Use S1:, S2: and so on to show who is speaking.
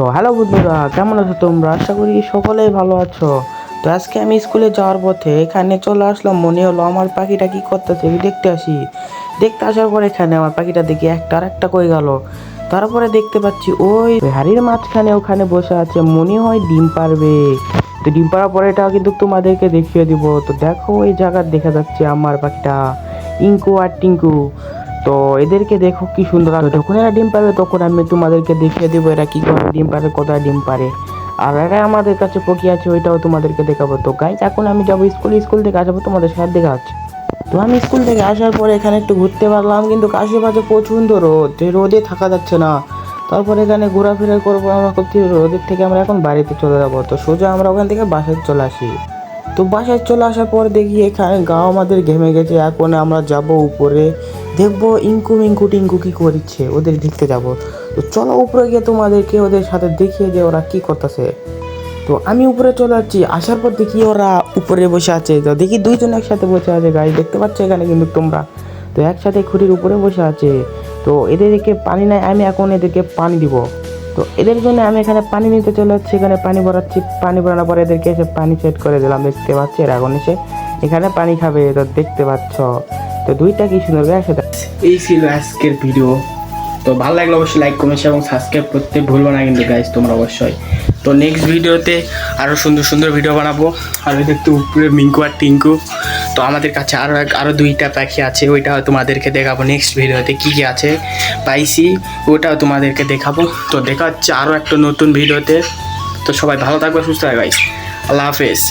S1: তো হ্যালো বন্ধুরা, কেমন আছো তোমরা? আশা করি সকলেই ভালো আছো। তো আজকে আমি স্কুলে যাওয়ার পথে এখানে চলে আসলাম, মনে হলো আমার পাখিটা কি করতেছে দেখতে আসি। দেখতে আসার পর এখানে আমার পাখিটা দেখি একটা আর একটা কই গেল। তারপরে দেখতে পাচ্ছি ওই হাড়ির মাঝখানে ওখানে বসে আছে, মনে হয় ডিম পারবে। তো ডিম পাড়ার পরে এটা কিন্তু তোমাদেরকে দেখিয়ে দিব। তো দেখো ওই জায়গায় দেখা যাচ্ছে আমার পাখিটা ইঙ্কু আর টিঙ্কু। তো এদেরকে দেখো কি সুন্দর আছে। যখন এরা ডিম পারবে তখন আমি তোমাদেরকে দেখিয়ে দেবো এরা কি করে ডিম পারে, কোথায় ডিম পারে। আর এরা আমাদের কাছে পকি আছে, ওইটাও তোমাদেরকে দেখাবো। তো গাইজ এখন আমি যাবো স্কুল থেকে আসবো, তোমাদের সাথে দেখা হচ্ছে। তো আমি স্কুল থেকে আসার পরে এখানে একটু ঘুরতে পারলাম, কিন্তু আশেপাশে প্রচণ্ড রোদ, এই রোদে থাকা যাচ্ছে না। তারপরে এখানে ঘোরাফেরা করবো আমরা, করছি রোদের থেকে আমরা এখন বাড়িতে চলে যাবো। তো সোজা আমরা ওখান থেকে বাসায় চলে আসি। তো বাসায় চলে আসার পর দেখি এখানে গাও আমাদের ঘেমে গেছে। এখন আমরা যাব উপরে, দেখবো ইঙ্কু মিঙ্কু টিঙ্কু কি করছে, ওদের দেখতে যাব। তো চলো উপরে গিয়ে তোমাদেরকে ওদের সাথে দেখিয়ে যে ওরা কি করতেছে। তো আমি উপরে চলে যাচ্ছি, আসার পর দেখি ওরা উপরে বসে আছে। তো দেখি দুইজন একসাথে বসে আছে, গাড়ি দেখতে পাচ্ছ এখানে কিন্তু তোমরা। তো একসাথে খুঁটির উপরে বসে আছে। তো এদেরকে পানি নাই, আমি এখন এদেরকে পানি দিব। তো এদের জন্য আমি এখানে পানি নিতে চলে যাচ্ছি, এখানে পানি ভরাচ্ছি। পানি ভরানোর পরে এদেরকে এসে পানি সেট করে দিলাম, দেখতে পাচ্ছি এরা এখন এসে এখানে পানি খাবে। তো দেখতে পাচ্ছ তো দুইটা কি সুন্দর একসাথে।
S2: এই ছিল আজকের ভিডিও। তো ভালো লাগলে অবশ্যই লাইক কমেন্ট এবং সাবস্ক্রাইব করতে ভুলবো না কিন্তু গাইজ তোমরা অবশ্যই। তো নেক্সট ভিডিওতে আরও সুন্দর সুন্দর ভিডিও বানাবো। আর ওই দেখতে উপরে মিঙ্কু আর টিঙ্কু। তো আমাদের কাছে আরও দুইটা পাখি আছে, ওইটাও তোমাদেরকে দেখাবো নেক্সট ভিডিওতে কী কী আছে পাইছি, ওটাও তোমাদেরকে দেখাবো। তো দেখা হচ্ছে আরও একটা নতুন ভিডিওতে। তো সবাই ভালো থাকবে, সুস্থ থাকবে গাইজ। আল্লাহ হাফেজ।